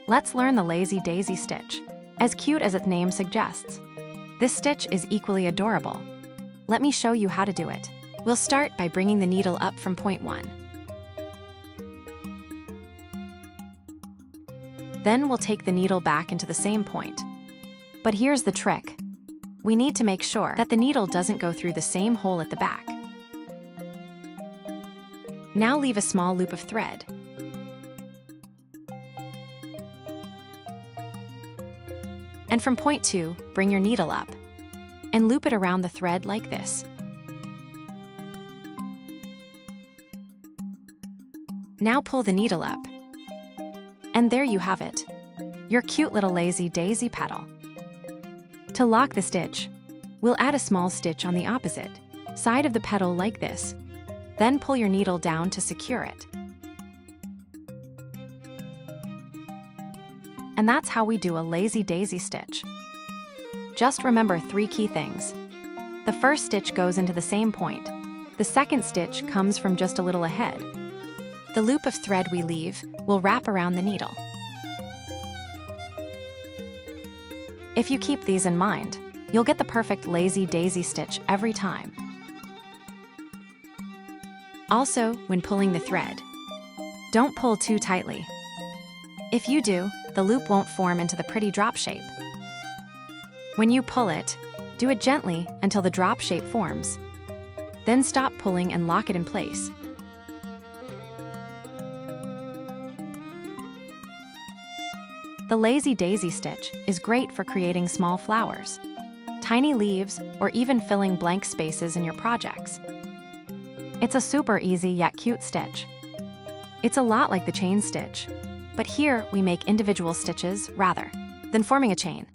Let's learn the lazy daisy stitch. As cute as its name suggests, this stitch is equally adorable. Let me show you how to do it. We'll start by bringing the needle up from point 1. Then we'll take the needle back into the same point. But here's the trick. We need to make sure that the needle doesn't go through the same hole at the back. Now leave a small loop of thread. And from point 2, bring your needle up and loop it around the thread like this. Now pull the needle up. And there you have it, your cute little lazy daisy petal. To lock the stitch, we'll add a small stitch on the opposite side of the petal like this. Then pull your needle down to secure it. And that's how we do a lazy daisy stitch. Just remember 3 key things. The first stitch goes into the same point. The second stitch comes from just a little ahead. The loop of thread we leave will wrap around the needle. If you keep these in mind, you'll get the perfect lazy daisy stitch every time. Also, when pulling the thread, don't pull too tightly. If you do, the loop won't form into the pretty drop shape. When you pull it, do it gently until the drop shape forms. Then stop pulling and lock it in place. The lazy daisy stitch is great for creating small flowers, tiny leaves, or even filling blank spaces in your projects. It's a super easy yet cute stitch. It's a lot like the chain stitch, but here we make individual stitches rather than forming a chain.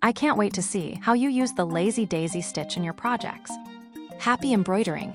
I can't wait to see how you use the lazy daisy stitch in your projects. Happy embroidering!